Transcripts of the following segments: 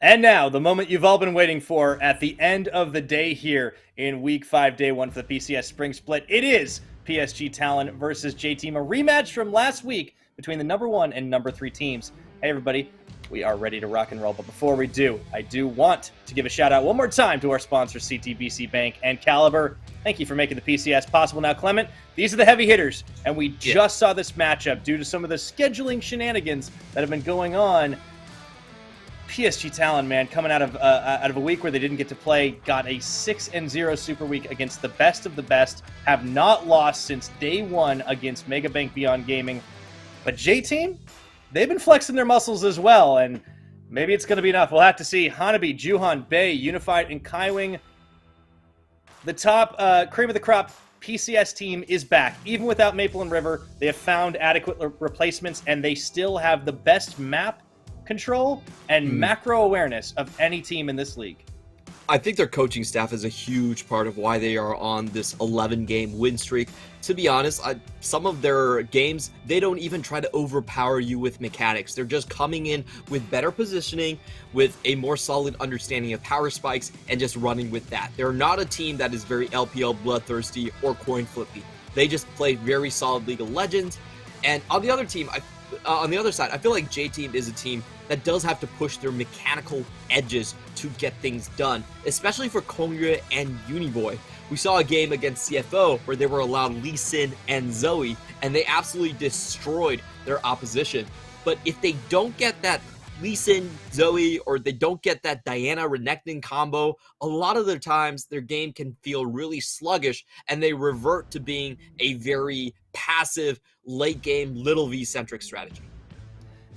And now, the moment you've all been waiting for at the end of the day here in Week 5, Day 1 for the PCS Spring Split. It is PSG Talon versus J-Team, a rematch from last week between the number 1 and number 3 teams. Hey, everybody, we are ready to rock and roll. But before we do, I do want to give a shout out one more time to our sponsors, CTBC Bank and Caliber. Thank you for making the PCS possible. Now, Clement, these are the heavy hitters, and we just saw this matchup due to some of the scheduling shenanigans that have been going on. PSG Talon, man, coming out of a week where they didn't get to play, got a 6-0 Super Week against the best of the best, have not lost since day 1 against Mega Bank Beyond Gaming. But J-Team, they've been flexing their muscles as well, and maybe it's going to be enough. We'll have to see. Hanabi, Juhan, Bay, Unified, and Kaiwing. The top cream of the crop PCS team is back. Even without Maple and River, they have found adequate replacements, and they still have the best map control and macro awareness of any team in this league. I think their coaching staff is a huge part of why they are on this 11-game win streak. To be honest, some of their games, they don't even try to overpower you with mechanics. They're just coming in with better positioning, with a more solid understanding of power spikes, and just running with that. They're not a team that is very LPL bloodthirsty or coin flippy. They just play very solid League of Legends. And on the other team, on the other side, I feel like J-Team is a team that does have to push their mechanical edges to get things done, especially for Kongye and Uniboy. We saw a game against CFO where they were allowed Lee Sin and Zoe, and they absolutely destroyed their opposition. But if they don't get that Lee Sin, Zoe, or they don't get that Diana Renekton combo, a lot of the times their game can feel really sluggish, and they revert to being a very passive, late-game, little V-centric strategy.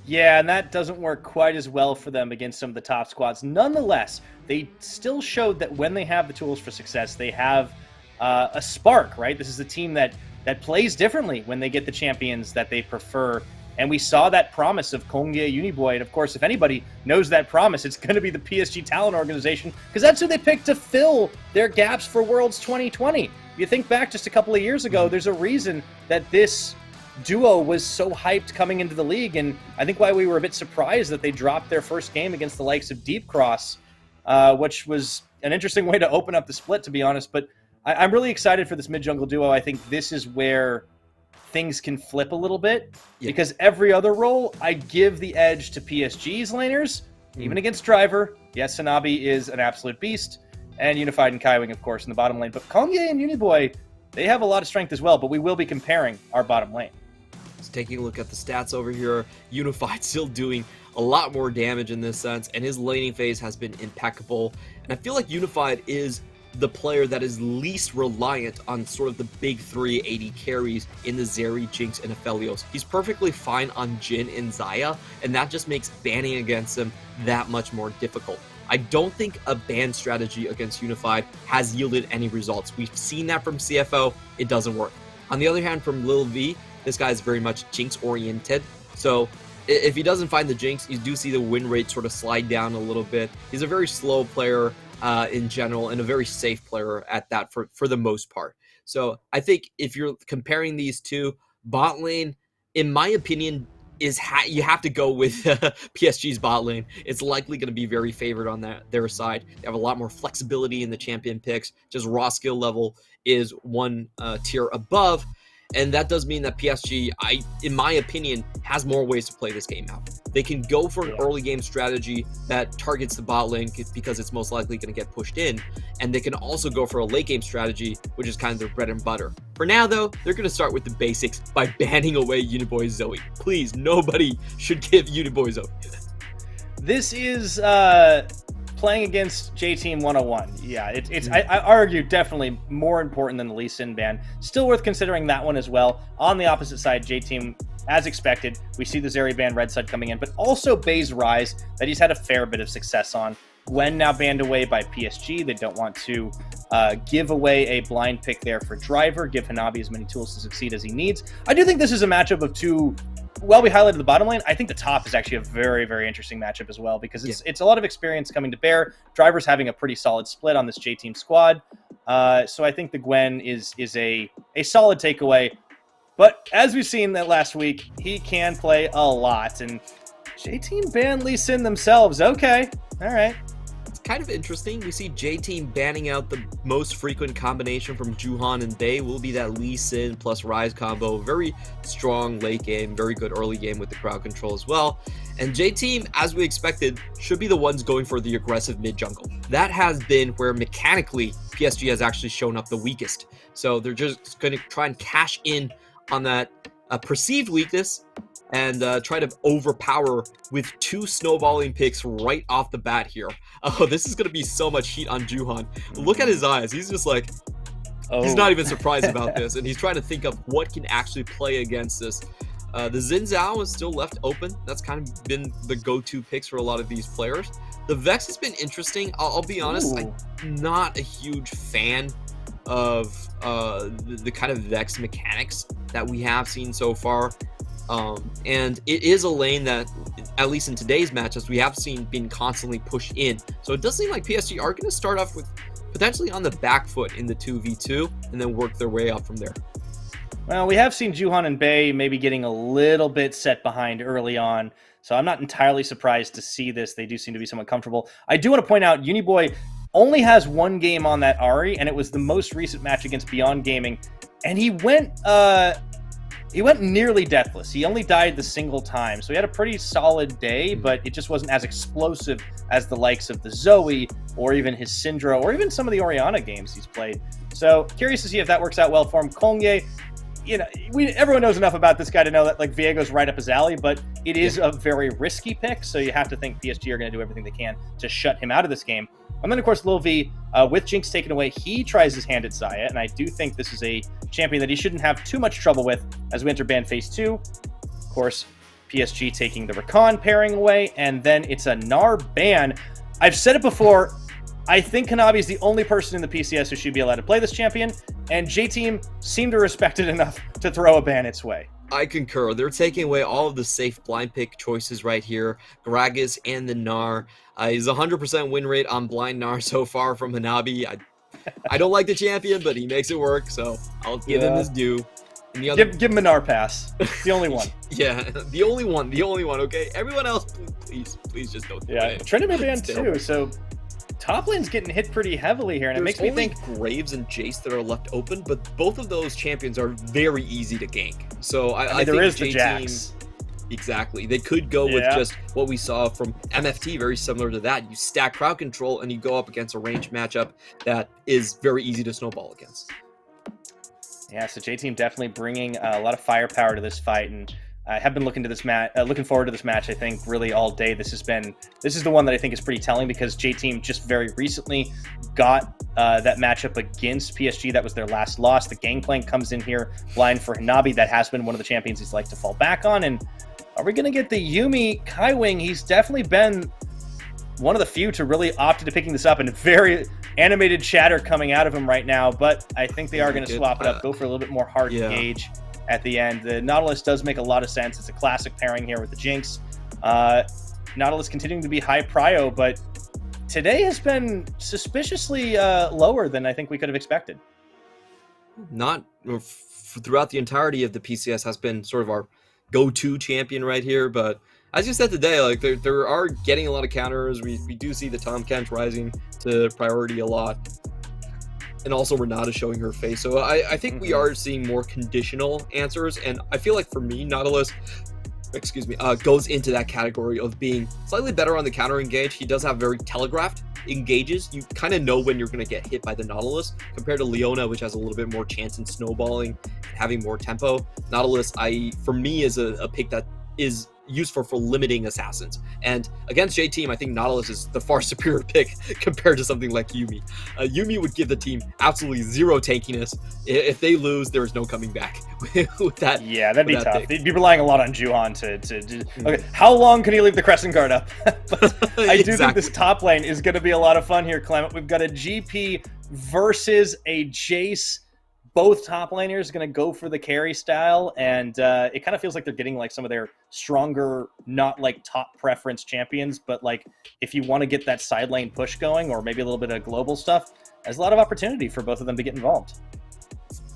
Yeah, and that doesn't work quite as well for them against some of the top squads. Nonetheless, they still showed that when they have the tools for success, they have a spark, right? This is a team that plays differently when they get the champions that they prefer. And we saw that promise of Kongye Uniboy. And of course, if anybody knows that promise, it's going to be the PSG Talent organization, because that's who they picked to fill their gaps for Worlds 2020. If you think back just a couple of years ago, there's a reason that this duo was so hyped coming into the league, and I think why we were a bit surprised that they dropped their first game against the likes of Deep Cross, which was an interesting way to open up the split, to be honest. But I'm really excited for this mid-jungle duo. I think this is where things can flip a little bit, because every other role, I give the edge to PSG's laners, even against Driver. Yes, Hanabi is an absolute beast, and Unified and Kaiwing, of course, in the bottom lane. But Kongye and Uniboy, they have a lot of strength as well, but we will be comparing our bottom lane. Just taking a look at the stats over here, Unified still doing a lot more damage in this sense, and his laning phase has been impeccable. And I feel like Unified is the player that is least reliant on sort of the big 3 AD carries in the Zeri, Jinx, and Aphelios. He's perfectly fine on Jhin and Xayah, and that just makes banning against him that much more difficult. I don't think a ban strategy against Unified has yielded any results. We've seen that from CFO. It doesn't work. On the other hand, from Lil V, this guy is very much Jinx-oriented. So if he doesn't find the Jinx, you do see the win rate sort of slide down a little bit. He's a very slow player in general, and a very safe player at that for the most part. So I think if you're comparing these two, bot lane, in my opinion, you have to go with PSG's bot lane. It's likely going to be very favored on their side. They have a lot more flexibility in the champion picks. Just raw skill level is one tier above. And that does mean that PSG, in my opinion, has more ways to play this game out. They can go for an early game strategy that targets the bot lane because it's most likely going to get pushed in. And they can also go for a late game strategy, which is kind of their bread and butter. For now, though, they're going to start with the basics by banning away Uniboy Zoe. Please, nobody should give Uniboy Zoe. This is playing against J-Team 101. Yeah, it's I argue definitely more important than the Lee Sin ban. Still worth considering that one as well. On the opposite side, J-Team, as expected, we see the Zeri ban red side coming in, but also Bay's Rise that he's had a fair bit of success on. Gwen now banned away by PSG. They don't want to give away a blind pick there for Driver, give Hanabi as many tools to succeed as he needs. I do think this is a matchup of two. Well, we highlighted the bottom lane. I think the top is actually a very, very interesting matchup as well, because it's a lot of experience coming to bear. Driver's having a pretty solid split on this J-Team squad. So I think the Gwen is a solid takeaway. But as we've seen that last week, he can play a lot. And J-Team banned Lee Sin themselves. Okay. All right. It's kind of interesting. We see J-Team banning out the most frequent combination from Juhan and Bei. Will be that Lee Sin plus Rise combo. Very strong late game, very good early game with the crowd control as well. And J-Team, as we expected, should be the ones going for the aggressive mid jungle. That has been where mechanically PSG has actually shown up the weakest. So they're just going to try and cash in on that perceived weakness and try to overpower with 2 snowballing picks right off the bat here. Oh, this is going to be so much heat on Juhan. Look at his eyes. He's just like, he's not even surprised about this, and he's trying to think of what can actually play against this. The Xin Zhao is still left open. That's kind of been the go-to picks for a lot of these players. The Vex has been interesting. I'll be honest, I'm not a huge fan of the kind of Vex mechanics that we have seen so far. And it is a lane that, at least in today's matches, we have seen being constantly pushed in. So it does seem like PSG are going to start off with potentially on the back foot in the 2v2 and then work their way up from there. Well, we have seen Juhan and Bei maybe getting a little bit set behind early on, so I'm not entirely surprised to see this. They do seem to be somewhat comfortable. I do want to point out, Uniboy only has 1 game on that Ahri, and it was the most recent match against Beyond Gaming, and he went nearly deathless. He only died the single time, so he had a pretty solid day, but it just wasn't as explosive as the likes of the Zoe, or even his Syndra, or even some of the Orianna games he's played. So curious to see if that works out well for him. Kongye, you know, everyone knows enough about this guy to know that like Viego's right up his alley, but it is a very risky pick, so you have to think PSG are going to do everything they can to shut him out of this game. And then, of course, Lil V, with Jinx taken away, he tries his hand at Xayah, and I do think this is a champion that he shouldn't have too much trouble with as we enter ban phase 2. Of course, PSG taking the Rakan pairing away, and then it's a Gnar ban. I've said it before, I think Hanabi is the only person in the PCS who should be allowed to play this champion, and J-Team seem to respect it enough to throw a ban its way. I concur. They're taking away all of the safe blind pick choices right here. Gragas and the Gnar. He's 100% win rate on blind Gnar so far from Hanabi. I don't like the champion, but he makes it work, so I'll give him his due. And the other... give him a Gnar pass. The only one. Yeah, the only one, okay? Everyone else, please just don't do it. Yeah, Trinity ban too, so top lane's getting hit pretty heavily here, and it makes me think Graves and Jace that are left open, but both of those champions are very easy to gank. So I there think is the Jax. Exactly. They could go with just what we saw from MFT, very similar to that. You stack crowd control and you go up against a ranged matchup that is very easy to snowball against. Yeah, so J-Team definitely bringing a lot of firepower to this fight, and I have been looking forward to this match. I think really all day. This is the one that I think is pretty telling because J-Team just very recently got that matchup against PSG. That was their last loss. The Gangplank comes in here blind for Hanabi. That has been one of the champions he's liked to fall back on. And are we going to get the Yuumi Kaiwing? He's definitely been one of the few to really opt into picking this up, and very animated chatter coming out of him right now. But I think they are going to swap it up, go for a little bit more hard engage at the end. The Nautilus does make a lot of sense. It's a classic pairing here with the Jinx. Nautilus continuing to be high prio, but today has been suspiciously lower than I think we could have expected. Not throughout the entirety of the PCS has been sort of our go-to champion right here, but as you said today, like there are getting a lot of counters. We do see the Tom Kent rising to priority a lot. And also Renata showing her face. So I think we are seeing more conditional answers. And I feel like for me, Nautilus, goes into that category of being slightly better on the counter engage. He does have very telegraphed engages. You kind of know when you're going to get hit by the Nautilus compared to Leona, which has a little bit more chance in snowballing, having more tempo. Nautilus, for me, is a pick that is useful for limiting assassins. And against J-Team, I think Nautilus is the far superior pick compared to something like Yuumi. Yuumi would give the team absolutely zero tankiness. If they lose, there is no coming back with that. Yeah, that'd be tough. Pick. They'd be relying a lot on Juhan to okay, how long can he leave the Crescent Guard up? But I do think this top lane is going to be a lot of fun here, Clement. We've got a GP versus a Jace. Both top laners going to go for the carry style, and it kind of feels like they're getting like some of their stronger, not like top preference champions, but like if you want to get that side lane push going or maybe a little bit of global stuff, there's a lot of opportunity for both of them to get involved.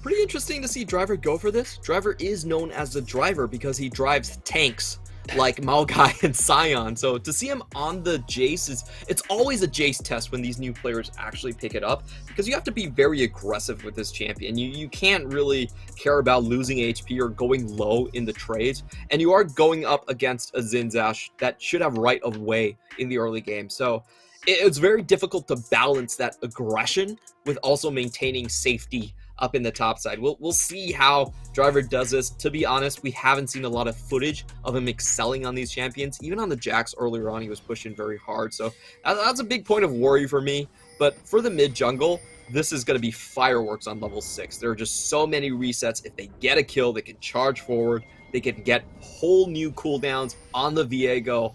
Pretty interesting to see Driver go for this. Driver is known as the driver because he drives tanks like Maokai and Sion. So to see him on the Jace it's always a Jace test when these new players actually pick it up, because you have to be very aggressive with this champion. You can't really care about losing HP or going low in the trades, and you are going up against a Zinzao that should have right of way in the early game. So it's very difficult to balance that aggression with also maintaining safety up in the top side. We'll see how Driver does this. To be honest, we haven't seen a lot of footage of him excelling on these champions. Even on the Jax earlier on, he was pushing very hard. So that's a big point of worry for me. But for the mid jungle, this is going to be fireworks on level 6. There are just so many resets. If they get a kill, they can charge forward. They can get whole new cooldowns on the Viego.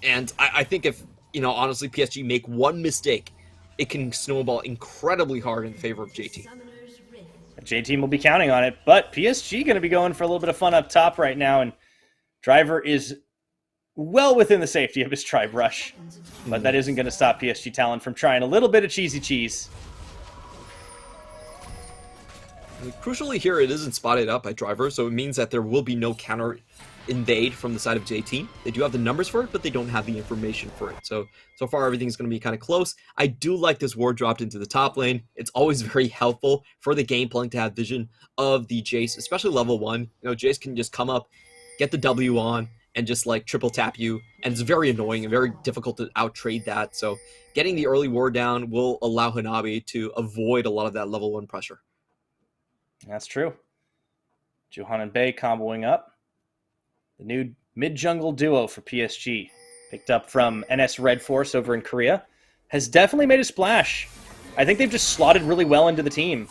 And I think if, honestly, PSG make one mistake, it can snowball incredibly hard in favor of JT. J-Team will be counting on it, but PSG going to be going for a little bit of fun up top right now, and Driver is well within the safety of his tribe rush, but that isn't going to stop PSG Talon from trying a little bit of cheesy cheese. Crucially here, it isn't spotted up by Driver, so it means that there will be no counter invade from the side of JT. They do have the numbers for it, but they don't have the information for it. So far, everything's going to be kind of close. I do like this ward dropped into the top lane. It's always very helpful for the game plan to have vision of the Jace, especially level 1. Jace can just come up, get the W on, and just like triple tap you. And it's very annoying and very difficult to out-trade that. So getting the early ward down will allow Hanabi to avoid a lot of that level 1 pressure. That's true. Juhan and Bay comboing up. The new mid-jungle duo for PSG, picked up from NS Red Force over in Korea, has definitely made a splash. I think they've just slotted really well into the team,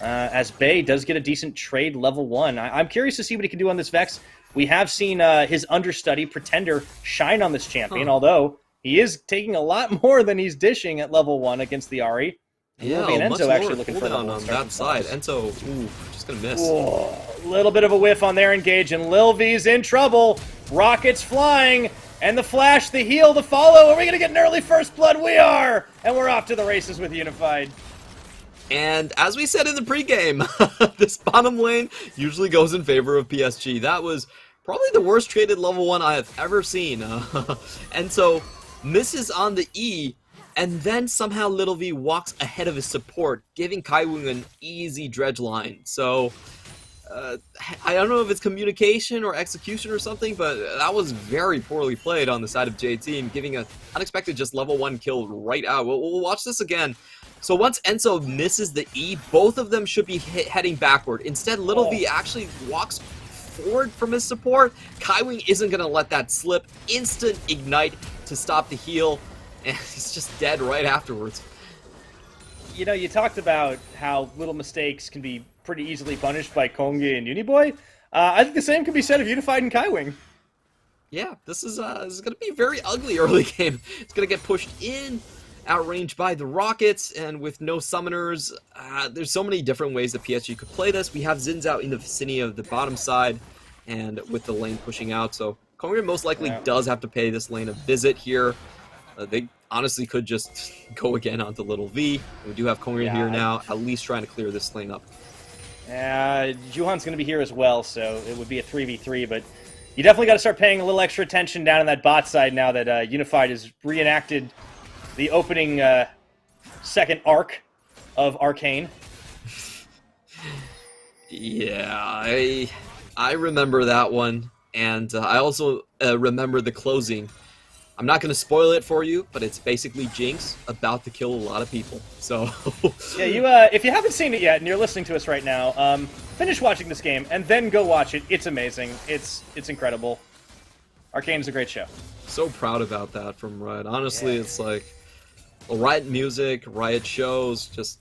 as Bay does get a decent trade level 1. I'm curious to see what he can do on this Vex. We have seen his understudy, Pretender, shine on this champion, although he is taking a lot more than he's dishing at level 1 against the Ahri. Yeah, and much Enzo lower actually looking for cooldown on that side. Enzo, just gonna miss. A little bit of a whiff on their engage, and Lil V's in trouble. Rockets flying, and the flash, the heal, the follow. Are we gonna get an early first blood? We are, and we're off to the races with Unified. And as we said in the pregame, this bottom lane usually goes in favor of PSG. That was probably the worst traded level 1 I have ever seen. Enzo misses on the E. And then somehow Little V walks ahead of his support, giving Kaiwing an easy dredge line. So, I don't know if it's communication or execution or something, but that was very poorly played on the side of JT, giving an unexpected just level 1 kill right out. We'll watch this again. So once Enzo misses the E, both of them should be heading backward. Instead, Little V actually walks forward from his support. Kaiwing isn't going to let that slip. Instant ignite to stop the heal. And he's just dead right afterwards. You talked about how little mistakes can be pretty easily punished by Kongi and Uniboy. I think the same can be said of Unified and Kaiwing. Yeah, this is going to be a very ugly early game. It's going to get pushed in, outranged by the Rockets, and with no summoners. There's so many different ways that PSG could play this. We have Zinzao in the vicinity of the bottom side, and with the lane pushing out. So Kongi most likely does have to pay this lane a visit here. They honestly could just go again onto Little V. We do have Kongi here now, at least trying to clear this lane up. Juhan's going to be here as well, so it would be a 3v3, but you definitely got to start paying a little extra attention down in that bot side now that Unified has reenacted the opening second arc of Arcane. Yeah, I remember that one, and I also remember the closing. I'm not going to spoil it for you, but it's basically Jinx about to kill a lot of people. So yeah, if you haven't seen it yet and you're listening to us right now, finish watching this game and then go watch it. It's amazing. It's incredible. Arcane is a great show. So proud about that from Riot. Honestly, it's like Riot music, Riot shows. Just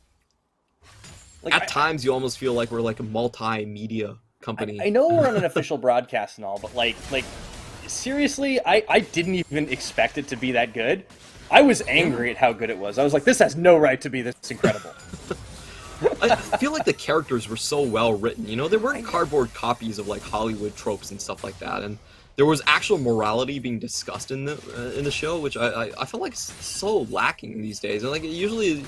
like at times you almost feel like we're like a multimedia company. I know we're on an official broadcast and all, but like. Seriously, I didn't even expect it to be that good. I was angry at how good it was. I was like, this has no right to be this incredible. I feel like the characters were so well written. They weren't cardboard copies of like Hollywood tropes and stuff like that. And there was actual morality being discussed in the show, which I feel like so lacking these days. And like usually,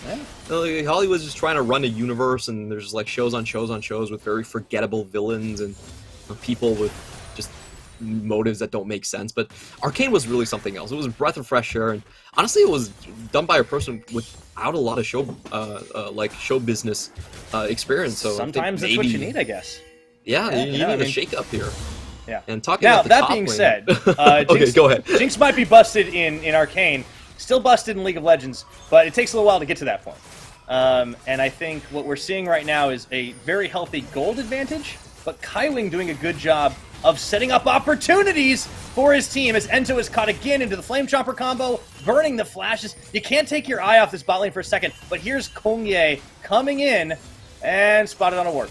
like, Hollywood's just trying to run a universe, and there's like shows on shows on shows with very forgettable villains and people with just motives that don't make sense. But Arcane was really something else. It was a breath of fresh air, and honestly, it was done by a person without a lot of show business experience. So sometimes that's what you need, I guess. Yeah, you need a shake up here. Yeah. And talking now, about the that top being lane, said, okay, Jinx, go ahead. Jinx might be busted in Arcane, still busted in League of Legends, but it takes a little while to get to that point. And I think what we're seeing right now is a very healthy gold advantage, but Kaiwing doing a good job of setting up opportunities for his team as Ento is caught again into the Flame Chomper combo, burning the flashes. You can't take your eye off this bot lane for a second, but here's Kongye coming in and spotted on a ward.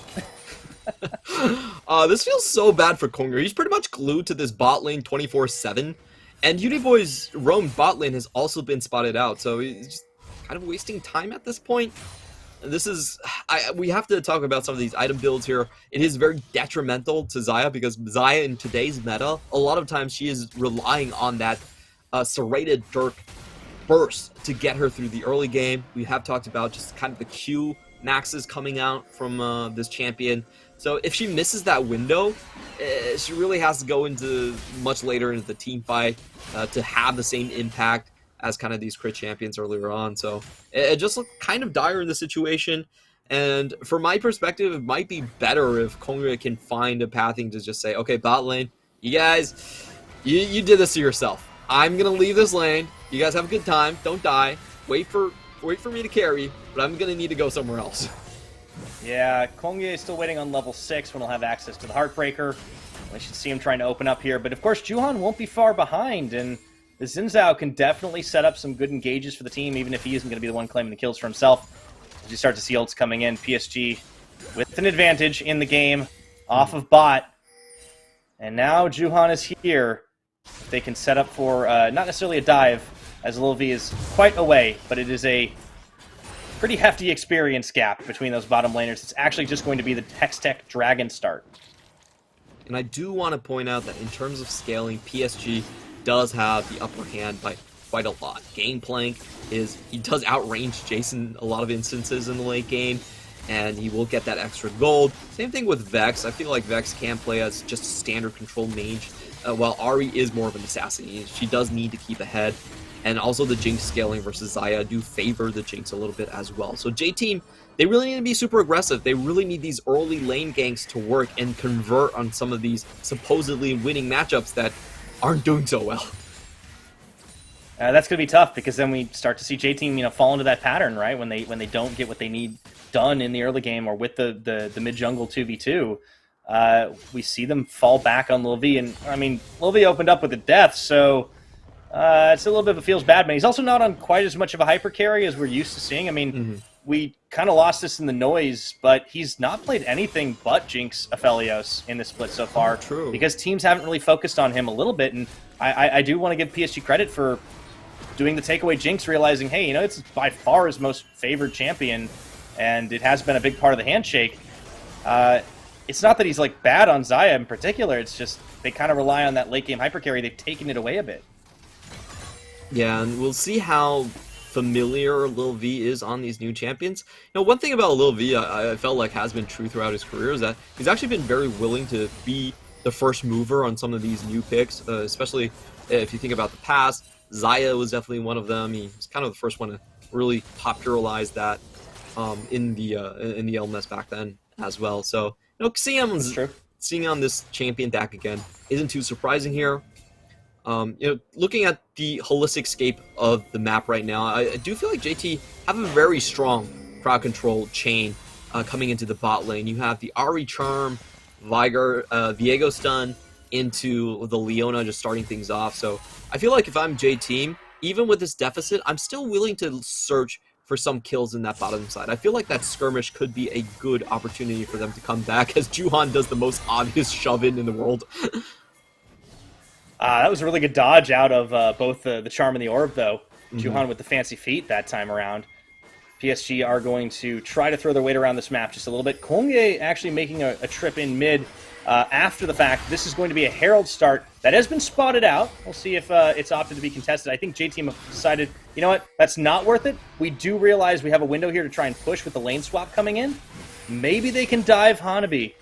This feels so bad for Konger. He's pretty much glued to this bot lane 24/7, and Uniboy's roam bot lane has also been spotted out, so he's just kind of wasting time at this point. This is we have to talk about some of these item builds here. It is very detrimental to Xayah because Xayah in today's meta, a lot of times she is relying on that serrated Dirk burst to get her through the early game. We have talked about just kind of the Q maxes coming out from this champion. So if she misses that window, she really has to go into much later into the team fight to have the same impact as kind of these crit champions earlier on. So it just looked kind of dire in the situation. And from my perspective, it might be better if Kongre can find a pathing to just say, okay, bot lane, you guys, you did this to yourself. I'm going to leave this lane. You guys have a good time. Don't die. Wait for me to carry, but I'm going to need to go somewhere else. Yeah, Kongye is still waiting on level 6 when he'll have access to the Heartbreaker. We should see him trying to open up here. But of course, Juhan won't be far behind, and the Xin Zhao can definitely set up some good engages for the team, even if he isn't going to be the one claiming the kills for himself. As you start to see ults coming in, PSG with an advantage in the game, off of bot. And now Juhan is here. They can set up for not necessarily a dive, as Lil V is quite away, but it is a pretty hefty experience gap between those bottom laners. It's actually just going to be the Hextech Dragon start. And I do want to point out that in terms of scaling, PSG does have the upper hand by quite a lot. Gameplank he does outrange Jason a lot of instances in the late game, and he will get that extra gold. Same thing with Vex. I feel like Vex can play as just a standard control mage, while Ahri is more of an assassin. She does need to keep ahead. And also the Jinx scaling versus Xayah do favor the Jinx a little bit as well. So J-Team, they really need to be super aggressive. They really need these early lane ganks to work and convert on some of these supposedly winning matchups that aren't doing so well. That's going to be tough because then we start to see J-Team, fall into that pattern, right? When they don't get what they need done in the early game or with the mid-jungle 2v2, we see them fall back on Lil V. And, I mean, Lil V opened up with a death, so it's a little bit of a feels bad man. He's also not on quite as much of a hyper carry as we're used to seeing. I mean, we kind of lost this in the noise, but he's not played anything but Jinx Aphelios in this split so far. True. Because teams haven't really focused on him a little bit, and I do want to give PSG credit for doing the takeaway Jinx, realizing, hey, it's by far his most favored champion, and it has been a big part of the handshake. It's not that he's bad on Xayah in particular, it's just they kind of rely on that late game hyper carry. They've taken it away a bit. Yeah, and we'll see how familiar Lil V is on these new champions. One thing about Lil V I felt like has been true throughout his career is that he's actually been very willing to be the first mover on some of these new picks, especially if you think about the past. Xayah was definitely one of them. He was kind of the first one to really popularize that in the LMS back then as well. So seeing on this champion deck again isn't too surprising here. Looking at the holistic scape of the map right now, I do feel like JT have a very strong crowd control chain coming into the bot lane. You have the Ahri Charm, Viego Stun into the Leona just starting things off. So I feel like if I'm J-Team, even with this deficit, I'm still willing to search for some kills in that bottom side. I feel like that skirmish could be a good opportunity for them to come back as Juhan does the most obvious shove-in in the world. That was a really good dodge out of both the Charm and the Orb, though. Juhan with the fancy feet that time around. PSG are going to try to throw their weight around this map just a little bit. Kongye actually making a trip in mid after the fact. This is going to be a Herald start that has been spotted out. We'll see if it's opted to be contested. I think J-Team have decided, you know what, that's not worth it. We do realize we have a window here to try and push with the lane swap coming in. Maybe they can dive Hanabi.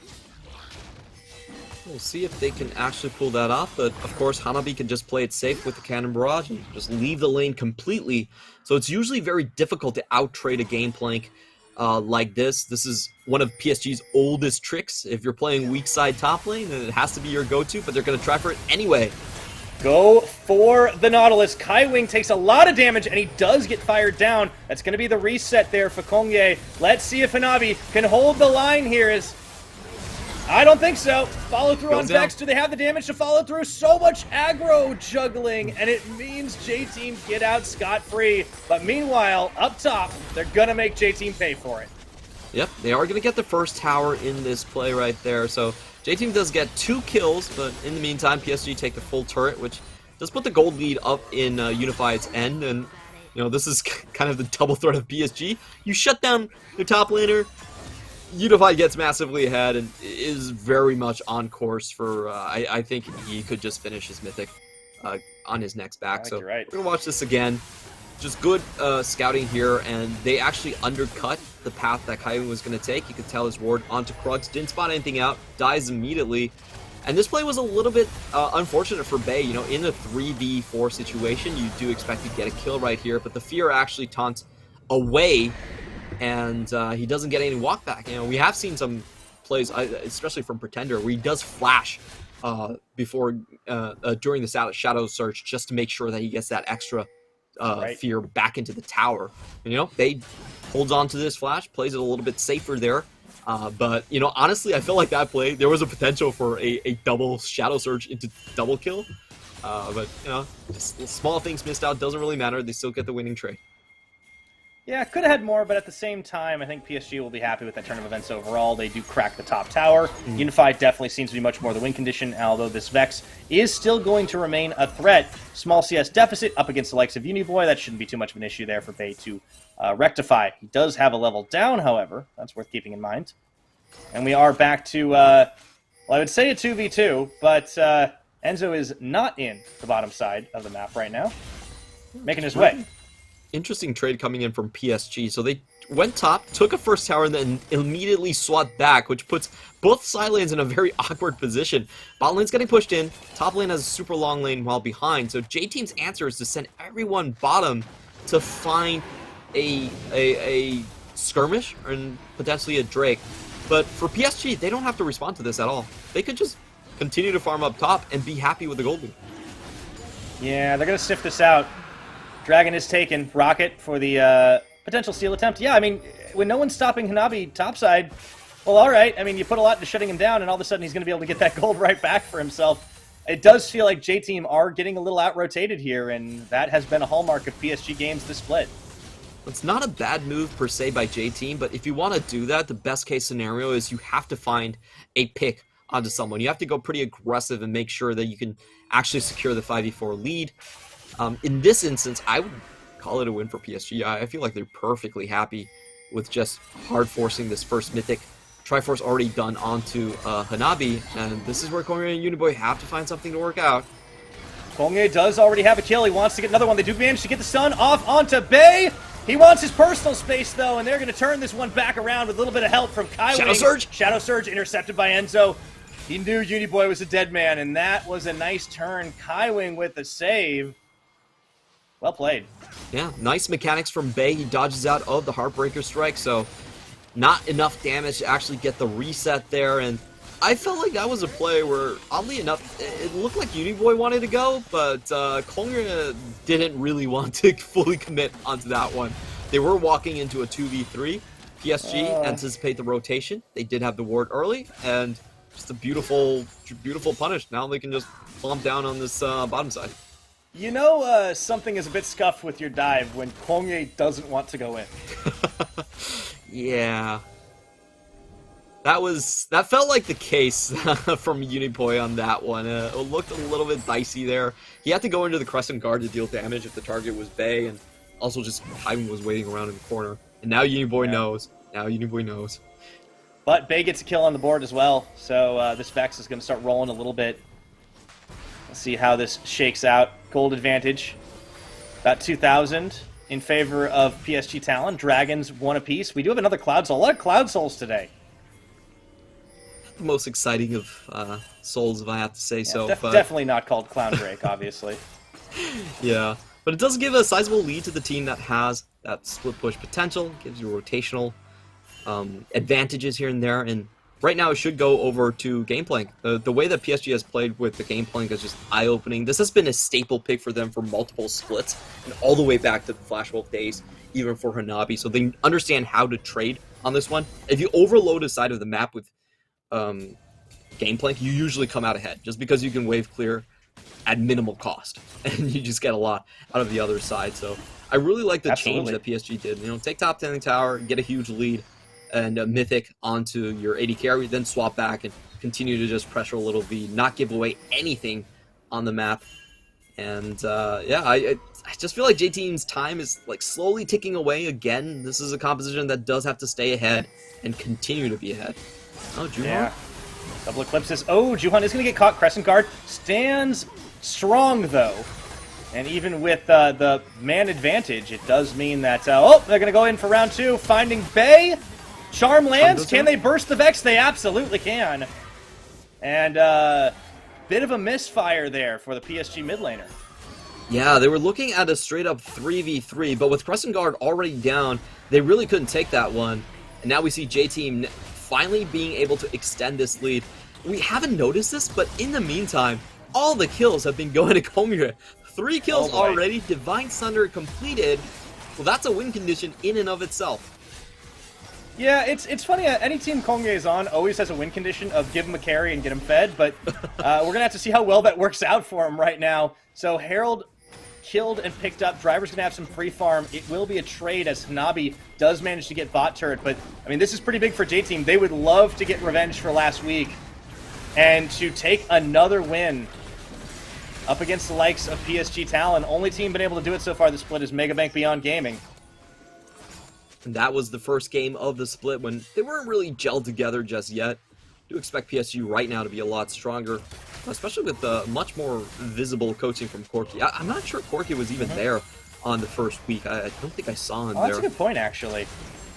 We'll see if they can actually pull that off, but of course Hanabi can just play it safe with the Cannon Barrage and just leave the lane completely. So it's usually very difficult to out-trade a game plank like this. This is one of PSG's oldest tricks. If you're playing weak side top lane, then it has to be your go-to, but they're going to try for it anyway. Go for the Nautilus. Kaiwing takes a lot of damage, and he does get fired down. That's going to be the reset there for Kongye. Let's see if Hanabi can hold the line here. I don't think so. Follow through on Vex. Do they have the damage to follow through? So much aggro juggling, and it means J-Team get out scot-free. But meanwhile, up top, they're going to make J-Team pay for it. Yep, they are going to get the first tower in this play right there. So J-Team does get 2 kills, but in the meantime, PSG take the full turret, which does put the gold lead up in Unified's end. And, you know, this is kind of the double threat of PSG. You shut down your top laner, Unified gets massively ahead and is very much on course for, I think he could just finish his Mythic on his next back. So right. We're going to watch this again. Just good scouting here, and they actually undercut the path that Kaiwing was going to take. You could tell his ward onto Crux, didn't spot anything out, dies immediately. And this play was a little bit unfortunate for Bay. You know, in a 3v4 situation, you do expect to get a kill right here, but the fear actually taunts away, and he doesn't get any walk back. You know, we have seen some plays, especially from Pretender, where he does flash before during the Shadow Search just to make sure that he gets that extra fear back into the tower. And, you know, Bay holds on to this flash, plays it a little bit safer there. But, you know, honestly, I feel like that play, there was a potential for a double Shadow Surge into double kill. But, you know, just small things missed out, doesn't really matter. They still get the winning trade. Yeah, could have had more, but at the same time, I think PSG will be happy with that turn of events overall. They do crack the top tower. Unified definitely seems to be much more the win condition, although this Vex is still going to remain a threat. Small CS deficit up against the likes of Uniboy. That shouldn't be too much of an issue there for Bay to rectify. He does have a level down, however. That's worth keeping in mind. And we are back to, well, I would say a 2v2, but Enzo is not in the bottom side of the map right now, making his way. Interesting trade coming in from PSG. So they went top, took a first tower, and then immediately swapped back, which puts both side lanes in a very awkward position. Bot lane's getting pushed in, top lane has a super long lane while behind, so J-Team's answer is to send everyone bottom to find a skirmish and potentially a Drake. But for PSG, they don't have to respond to this at all. They could just continue to farm up top and be happy with the gold lead. Yeah, they're going to sniff this out. Dragon is taken. Rocket for the potential steal attempt. Yeah, I mean, when no one's stopping Hanabi topside, well, all right. I mean, you put a lot into shutting him down, and all of a sudden he's going to be able to get that gold right back for himself. It does feel like J-Team are getting a little out-rotated here, and that has been a hallmark of PSG games this split. It's not a bad move per se by J-Team, but if you want to do that, the best case scenario is you have to find a pick onto someone. You have to go pretty aggressive and make sure that you can actually secure the 5v4 lead. In this instance, I would call it a win for PSG. I feel like they're perfectly happy with just hard forcing this first Mythic. Triforce already done onto Hanabi, and this is where Kongye and Uniboy have to find something to work out. Kongye does already have a kill. He wants to get another one. They do manage to get the stun off onto Bay. He wants his personal space, though, and they're going to turn this one back around with a little bit of help from Kaiwing. Shadow Surge! Shadow Surge intercepted by Enzo. He knew Uniboy was a dead man, and that was a nice turn. Kaiwing with the save. Well played. Yeah, nice mechanics from Bay. He dodges out of the Heartbreaker Strike, so not enough damage to actually get the reset there. And I felt like that was a play where, oddly enough, it looked like Uniboy wanted to go, but Kongye didn't really want to fully commit onto that one. They were walking into a 2v3. PSG anticipate the rotation. They did have the ward early, and just a beautiful, beautiful punish. Now they can just plump down on this bottom side. You know something is a bit scuffed with your dive when Kongye doesn't want to go in. Yeah. That felt like the case from Uniboy on that one. It looked a little bit dicey there. He had to go into the Crescent Guard to deal damage if the target was Bay, and also just Kaiwing was waiting around in the corner. And now Uniboy knows. Now Uniboy knows. But Bay gets a kill on the board as well, so this Vex is going to start rolling a little bit. Let's see how this shakes out. Gold advantage. About 2,000 in favor of PSG Talon. Dragons, one apiece. We do have another Cloud Soul. A lot of Cloud Souls today. the most exciting of souls, if I have to say so. But Definitely not called Clown Drake, obviously. yeah, but it does give a sizable lead to the team that has that split push potential. Gives you rotational advantages here and there, and right now it should go over to game plank. The way that PSG has played with the game plank is just eye-opening. This has been a staple pick for them for multiple splits, and all the way back to the Flash Wolf days, even for Hanabi. So they understand how to trade on this one. If you overload a side of the map with game plank, you usually come out ahead, just because you can wave clear at minimal cost, and you just get a lot out of the other side. So I really like the change that PSG did. You know, take top 10 tower, get a huge lead, and a mythic onto your AD carry, then swap back and continue to just pressure a little V, not give away anything on the map. And yeah, I just feel like J-Team's time is like slowly ticking away again. This is a composition that does have to stay ahead and continue to be ahead. Oh, Juhan? Yeah. Double eclipses. Oh, Juhan is going to get caught. Crescent Guard stands strong, though. And even with the man advantage, it does mean that... oh, they're going to go in for round 2, finding Bay. Charm lands. Can they burst the Vex? They absolutely can. And bit of a misfire there for the PSG mid laner. Yeah, they were looking at a straight-up 3v3, but with Crescent Guard already down, they really couldn't take that one. And now we see J-Team finally being able to extend this lead. We haven't noticed this, but in the meantime, all the kills have been going to Komure. 3 kills already, Divine Thunder completed. Well, that's a win condition in and of itself. Yeah, it's funny. Any team Kongye is on always has a win condition of give him a carry and get him fed, but we're going to have to see how well that works out for him right now. So Herald killed and picked up. Driver's going to have some free farm. It will be a trade as Hanabi does manage to get bot turret, but I mean, this is pretty big for J-Team. They would love to get revenge for last week and to take another win up against the likes of PSG Talon. Only team been able to do it so far this split is Megabank Beyond Gaming. And that was the first game of the split when they weren't really gelled together just yet. I do expect PSG right now to be a lot stronger, especially with the much more visible coaching from Corki. I'm not sure Corki was even there on the first week. I don't think I saw him there. That's a good point, actually.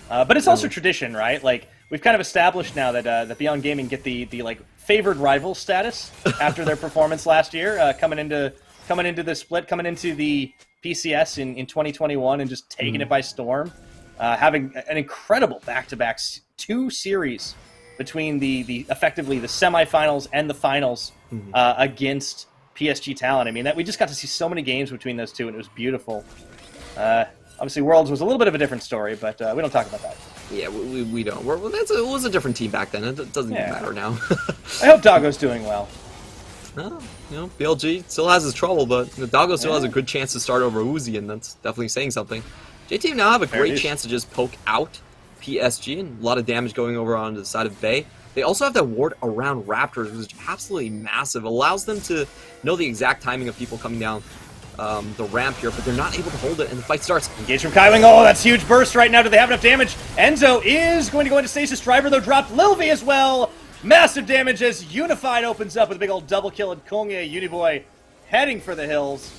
But it's also tradition, right? Like, we've kind of established now that that Beyond Gaming get the like favored rival status after their performance last year, coming into the split, coming into the PCS in 2021, and just taking it by storm. Having an incredible back-to-back 2 series between the effectively the semifinals and the finals against PSG Talent. I mean, that we just got to see so many games between those two, and it was beautiful. Obviously, Worlds was a little bit of a different story, but we don't talk about that. Yeah, we don't. Well, it was a different team back then. It doesn't even matter now. I hope Doggo's doing well. You know, BLG still has his trouble, but Doggo still has a good chance to start over Uzi, and that's definitely saying something. J-Team now have a great chance to just poke out PSG, and a lot of damage going over onto the side of Bay. They also have that ward around Raptors, which is absolutely massive. Allows them to know the exact timing of people coming down the ramp here, but they're not able to hold it, and the fight starts. Engage from Kaiwing. Oh, that's huge burst right now. Do they have enough damage? Enzo is going to go into stasis. Driver, though, dropped. Lil V as well. Massive damage as Unified opens up with a big old double kill, and Kongye Uniboy heading for the hills.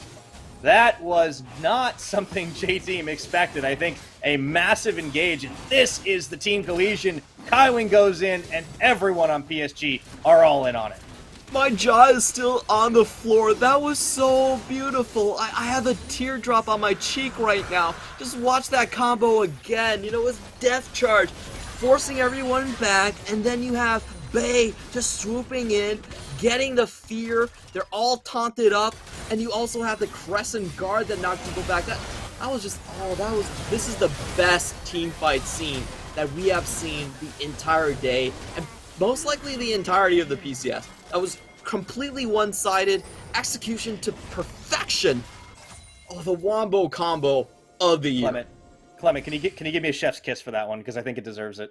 That was not something J-Team expected. I think a massive engage, and this is the team cohesion. Kaiwing goes in, and everyone on PSG are all in on it. My jaw is still on the floor. That was so beautiful. I have a teardrop on my cheek right now. Just watch that combo again. You know, it was Death Charge, forcing everyone back, and then you have Bay just swooping in, getting the fear. They're all taunted up, and you also have the Crescent Guard that knocked people back. That was just, this is the best team fight scene that we have seen the entire day, and most likely the entirety of the PCS. That was completely one-sided, execution to perfection. Oh, the Wombo combo of the year. Clement, can you give me a chef's kiss for that one? Because I think it deserves it.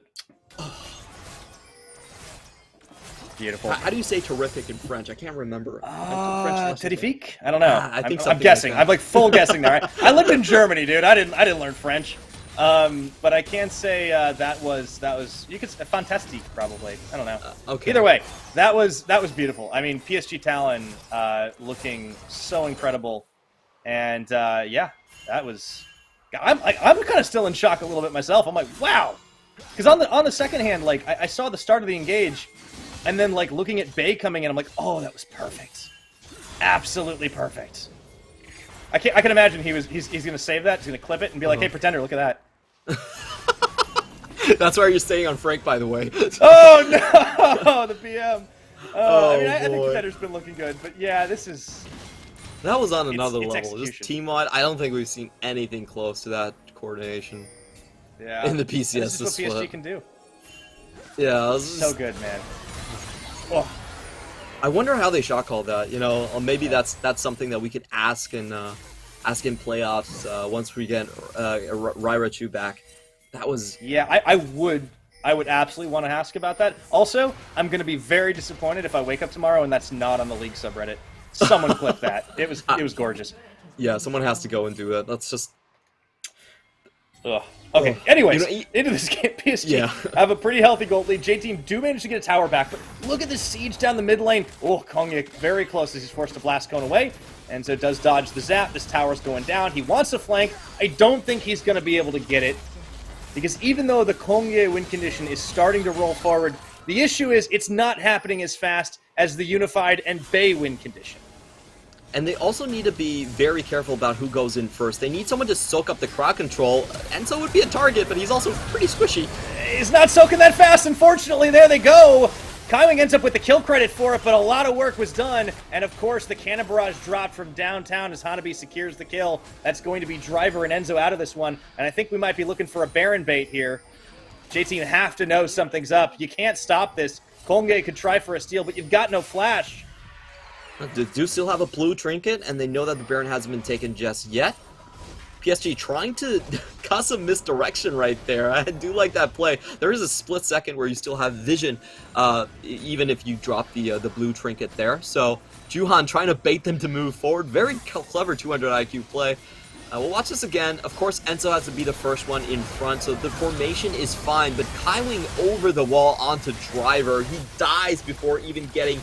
Beautiful. How do you say terrific in French? I can't remember. Terrifique? I don't know. I'm guessing. Like I'm like full guessing there. I lived in Germany, dude. I didn't learn French. But I can say that was you could fantastic probably. I don't know. Okay. Either way, that was beautiful. I mean, PSG Talon looking so incredible, and yeah, that was. I'm kind of still in shock a little bit myself. I'm like, wow, because on the second hand, like I saw the start of the engage, and then like looking at Bay coming in, I'm like, oh, that was perfect. Absolutely perfect. I can imagine he's gonna save that, he's gonna clip it and be like, hey, Pretender, look at that. That's why you're staying on Frank, by the way. Oh no, the BM. I mean, I think Pretender's been looking good, but yeah, this is. That was on another level. Execution. Just team-wide, I don't think we've seen anything close to that coordination. Yeah. In the PCS this is what PSG can do. Yeah. So good, man. Oh. I wonder how they shot called that. You know, or maybe that's something that we could ask in playoffs once we get Rairachu back. That was. Yeah, I would absolutely want to ask about that. Also, I'm going to be very disappointed if I wake up tomorrow and that's not on the League subreddit. Someone clip that. It was gorgeous. Yeah, someone has to go and do it. That's just. Ugh. Okay, anyways, you know, into this game, PSG have a pretty healthy gold lead. J-Team do manage to get a tower back, but look at this siege down the mid lane. Oh, Kongye very close as he's forced to blast cone away, and so does dodge the zap. This tower's going down. He wants to flank. I don't think he's going to be able to get it, because even though the Kongye win condition is starting to roll forward, the issue is it's not happening as fast as the Unified and Bay win condition. And they also need to be very careful about who goes in first. They need someone to soak up the crowd control. Enzo would be a target, but he's also pretty squishy. He's not soaking that fast, unfortunately. There they go. Kaiwing ends up with the kill credit for it, but a lot of work was done. And of course, the cannon barrage dropped from downtown as Hanabi secures the kill. That's going to be Driver and Enzo out of this one. And I think we might be looking for a Baron bait here. J-Team have to know something's up. You can't stop this. Kongye could try for a steal, but you've got no flash. They do still have a blue trinket, and they know that the Baron hasn't been taken just yet. PSG trying to cause some misdirection right there. I do like that play. There is a split second where you still have vision, even if you drop the blue trinket there. So Juhan trying to bait them to move forward. Very clever 200 IQ play. We'll watch this again. Of course, Enzo has to be the first one in front, so the formation is fine. But Kaiwing over the wall onto Driver. He dies before even getting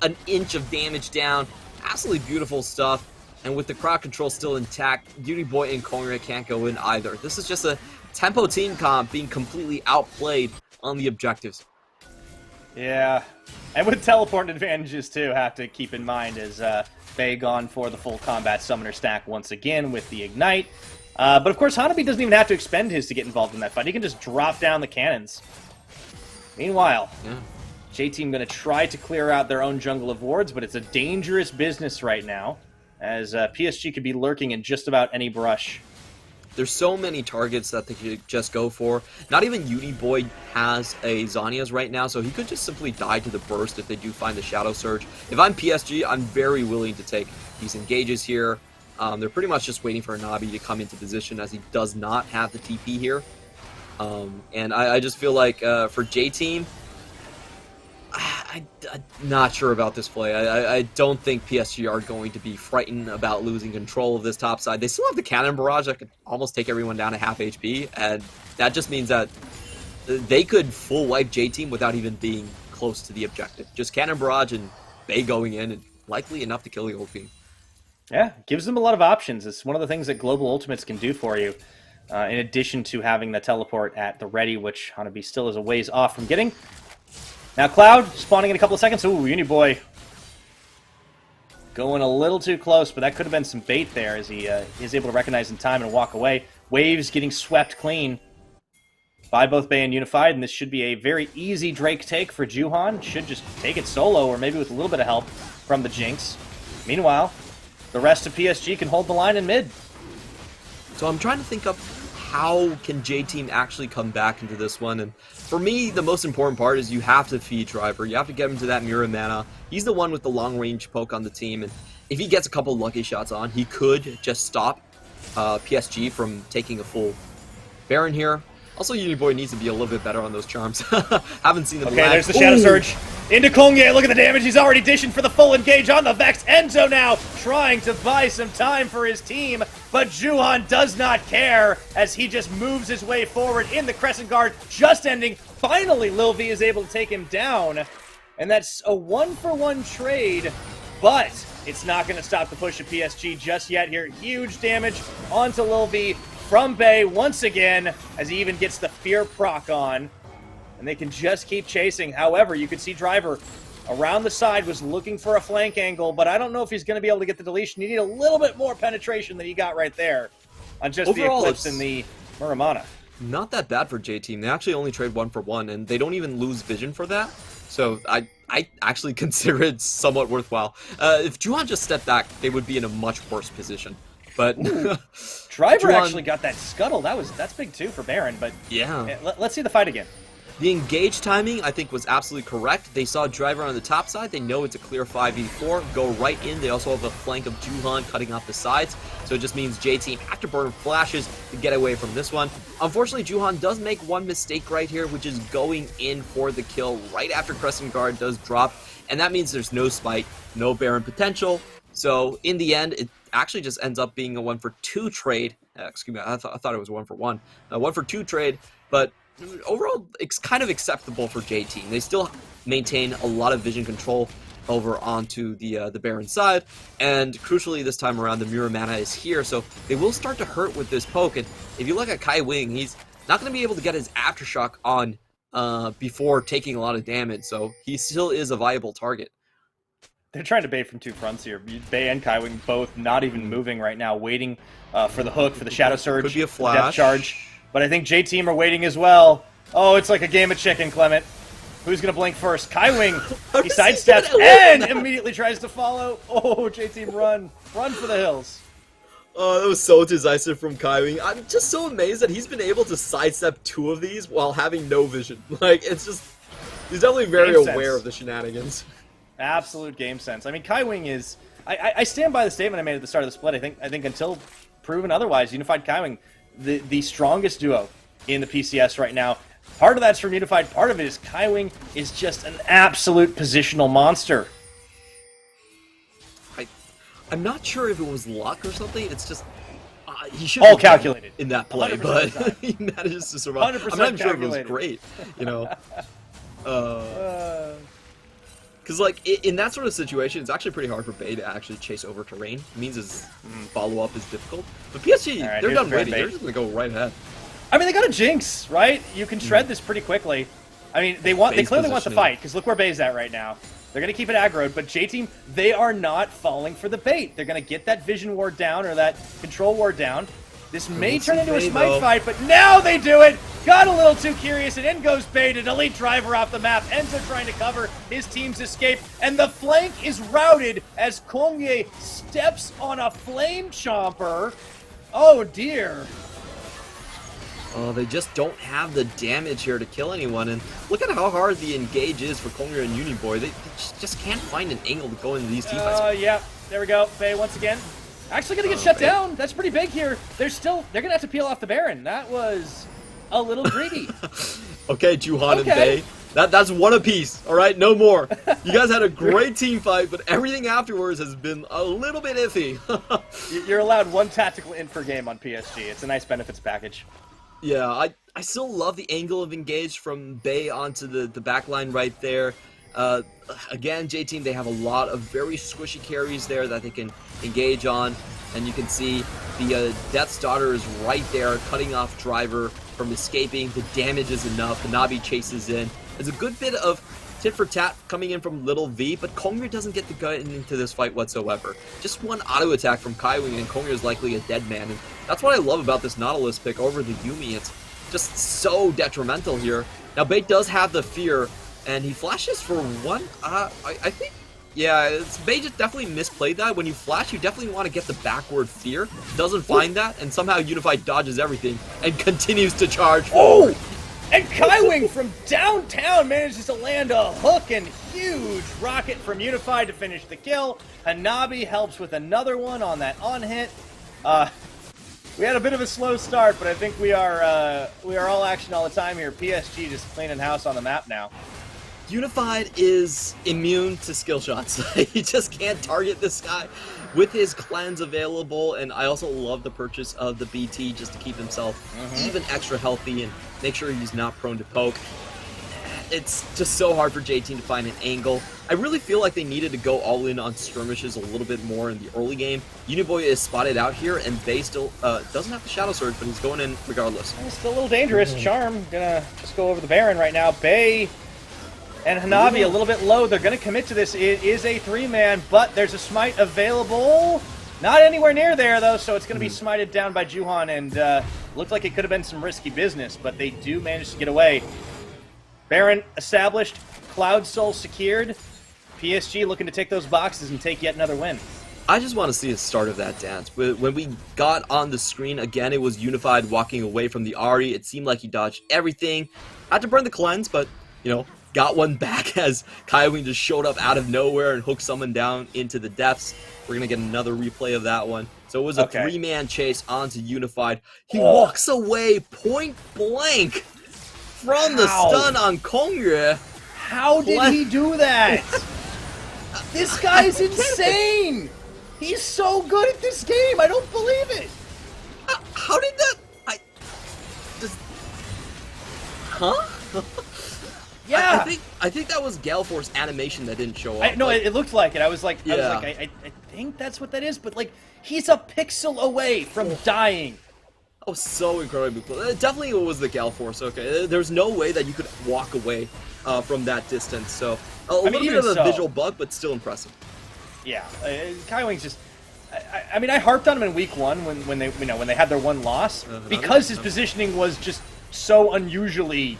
an inch of damage down. Absolutely beautiful stuff. And with the crowd control still intact, Beauty Boy and Kongye can't go in either. This is just a tempo team comp being completely outplayed on the objectives. Yeah. And with teleport advantages too, have to keep in mind is Bay gone for the full combat summoner stack once again with the Ignite. But of course, Hanabi doesn't even have to expend his to get involved in that fight. He can just drop down the cannons. Meanwhile, J-Team going to try to clear out their own jungle of wards, but it's a dangerous business right now, as PSG could be lurking in just about any brush. There's so many targets that they could just go for. Not even Boy has a Zhonya's right now, so he could just simply die to the burst if they do find the Shadow Surge. If I'm PSG, I'm very willing to take these engages here. They're pretty much just waiting for Nabi to come into position, as he does not have the TP here. And I just feel like for J-Team, I'm not sure about this play. I don't think PSG are going to be frightened about losing control of this top side. They still have the cannon barrage that could almost take everyone down to half HP, and that just means that they could full wipe J-Team without even being close to the objective. Just cannon barrage and Bay going in, and likely enough to kill the whole team. Yeah, gives them a lot of options. It's one of the things that Global Ultimates can do for you, in addition to having the teleport at the ready, which Hanabi still is a ways off from getting. Now Cloud spawning in a couple of seconds. Ooh, Uniboy going a little too close, but that could have been some bait there as he is able to recognize in time and walk away. Waves getting swept clean by both Bay and Unified, and this should be a very easy Drake take for Juhan. Should just take it solo, or maybe with a little bit of help from the Jinx. Meanwhile, the rest of PSG can hold the line in mid. So I'm trying to think of how can J-Team actually come back into this one, and for me, the most important part is you have to feed Driver. You have to get him to that mirror mana. He's the one with the long-range poke on the team, and if he gets a couple lucky shots on, he could just stop PSG from taking a full Baron here. Also, Uniboy needs to be a little bit better on those charms. Haven't seen them. Okay, there's the Shadow Surge. Into Kongye, look at the damage. He's already dishing for the full engage on the Vex. Enzo now trying to buy some time for his team, but Juhan does not care as he just moves his way forward in the Crescent Guard, just ending. Finally, Lil V is able to take him down, and that's a 1-for-1 trade, but it's not going to stop the push of PSG just yet here. Huge damage onto Lil V from Bay once again, as he even gets the Fear proc on. and they can just keep chasing. However, you could see Driver around the side was looking for a flank angle, but I don't know if he's going to be able to get the deletion. You need a little bit more penetration than he got right there on just Overall, the Eclipse and the Muramana. Not that bad for J-Team. They actually only trade 1 for 1, and they don't even lose vision for that. So I actually consider it somewhat worthwhile. If Juhan just stepped back, they would be in a much worse position. But Driver actually got that scuttle. That's big too for Baron. But yeah, let's see the fight again. The engage timing, I think, was absolutely correct. They saw Driver on the top side. They know it's a clear 5v4. Go right in. They also have a flank of Juhan cutting off the sides. So it just means J-Team have to burn flashes to get away from this one. Unfortunately, Juhan does make one mistake right here, which is going in for the kill right after Crescent Guard does drop. And that means there's no spike, no Baron potential. So in the end, it actually just ends up being a 1 for 2 trade. Excuse me, I thought it was 1 for 1. A 1 for 2 trade, but overall, it's kind of acceptable for J-Team. They still maintain a lot of vision control over onto the Baron side, and crucially this time around, the Muramana is here, so they will start to hurt with this poke. And if you look at Kai Wing, he's not going to be able to get his Aftershock on before taking a lot of damage, so he still is a viable target. They're trying to bait from 2 fronts here. Bay and Kai Wing both not even moving right now, waiting for the hook, for the Shadow Surge, Could be a flash. Depth Charge. But I think J-Team are waiting as well. Oh, it's like a game of chicken, Clement. Who's going to blink first? Kai Wing, he sidesteps and immediately tries to follow. Oh, J-Team, run. Run for the hills. Oh, that was so decisive from Kai Wing. I'm just so amazed that he's been able to sidestep 2 of these while having no vision. Like, it's just... He's definitely very aware of the shenanigans. Absolute game sense. I mean, Kai Wing is... I stand by the statement I made at the start of the split. I think until proven otherwise, Unified Kai Wing, the strongest duo in the PCS right now. Part of that's from Unified, part of it is Kai Wing is just an absolute positional monster. I'm not sure if it was luck or something. It's just he should all calculated in that play, but he manages to survive. I'm not sure if it was great, you know. Because like in that sort of situation, it's actually pretty hard for Bay to actually chase over terrain. It means his follow-up is difficult. But PSG, they're done waiting. They're just gonna go right ahead. I mean, they got a Jinx, right? You can shred this pretty quickly. I mean, they clearly want the fight, because look where Bay's at right now. They're going to keep it aggroed, but J-Team, they are not falling for the bait. They're going to get that vision ward down, or that control ward down. This may turn into a smite fight, but now they do it! Got a little too curious, and in goes Bay to delete Driver off the map. Enzo trying to cover his team's escape, and the flank is routed as Kongye steps on a Flame Chomper. Oh dear. Oh, they just don't have the damage here to kill anyone, and look at how hard the engage is for Kongya and Uniboy. They just can't find an angle to go into these team fights. Yeah, there we go. Bay once again. Actually gonna get shut down. That's pretty big here. They're gonna have to peel off the Baron. That was a little greedy. Okay, Juhan and Bay. That's 1 apiece, alright? No more. You guys had a great team fight, but everything afterwards has been a little bit iffy. You're allowed 1 tactical in per game on PSG. It's a nice benefits package. Yeah, I still love the angle of engage from Bay onto the back line right there. Again, J-Team, they have a lot of very squishy carries there that they can engage on. And you can see the Death's Daughter is right there, cutting off Driver from escaping. The damage is enough. Hanabi chases in. There's a good bit of tit for tat coming in from Little V, but Kongya doesn't get to get into this fight whatsoever. Just 1 auto attack from Kai Wing, and Kongya is likely a dead man. And that's what I love about this Nautilus pick over the Yuumi. It's just so detrimental here. Now, Bait does have the fear, and he flashes for 1. I think, yeah, Bait just definitely misplayed that. When you flash, you definitely want to get the backward fear. Doesn't find that, and somehow Unified dodges everything and continues to charge forward. And Kai Wing from downtown manages to land a hook and huge rocket from Unified to finish the kill. Hanabi helps with another one on that on-hit. We had a bit of a slow start, but I think we are all action all the time here. PSG just cleaning house on the map now. Unified is immune to skill shots. He just can't target this guy with his cleanse available, and I also love the purchase of the BT just to keep himself even extra healthy and make sure he's not prone to poke. it's just so hard for J-Team to find an angle. I really feel like they needed to go all in on skirmishes a little bit more in the early game. Uniboy is spotted out here, and Bay still doesn't have the Shadow Surge, but he's going in regardless. It's still a little dangerous. Charm gonna just go over the Baron right now. Bay and Hanabi a little bit low. They're gonna commit to this. It is a 3-man, but there's a smite available. Not anywhere near there, though, so it's going to be smited down by Juhan, and looked like it could have been some risky business, but they do manage to get away. Baron established, Cloud Soul secured. PSG looking to take those boxes and take yet another win. I just want to see the start of that dance. When we got on the screen, again, it was Unified walking away from the Ahri. It seemed like he dodged everything. Had to burn the cleanse, but, you know, got one back as Kaiwing just showed up out of nowhere and hooked someone down into the depths. We're going to get another replay of that one. So it was a 3-man chase onto Unified. He walks away point blank from the stun on Kongyue. How did he do that? This guy's insane. He's so good at this game. I don't believe it. How did that... Yeah, I think that was Gale Force animation that didn't show up. No, it looked like it. I was like, I think that's what that is. But like, he's a pixel away from dying. Oh, so incredibly cool. Definitely, it was the Gale Force. Okay, there's no way that you could walk away from that distance. So a little bit of a visual bug, but still impressive. Yeah, Kaiwing's just. I mean, I harped on him in week 1 when they had their one loss because his positioning was just so unusually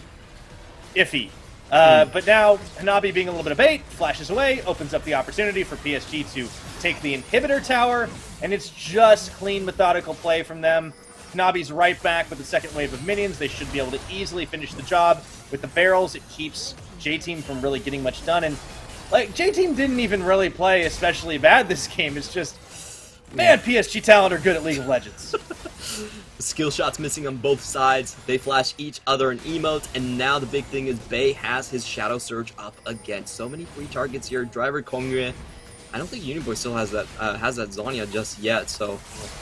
iffy. But now, Hanabi being a little bit of bait, flashes away, opens up the opportunity for PSG to take the inhibitor tower, and it's just clean, methodical play from them. Hanabi's right back with the second wave of minions. They should be able to easily finish the job. With the barrels, it keeps J-Team from really getting much done, and like, J-Team didn't even really play especially bad this game. It's just, man, PSG Talent are good at League of Legends. The skill shots missing on both sides. They flash each other an emote, and now the big thing is Bay has his Shadow Surge up again. So many free targets here. Driver Kongyue. I don't think Uniboy still has that Zhonya just yet. So,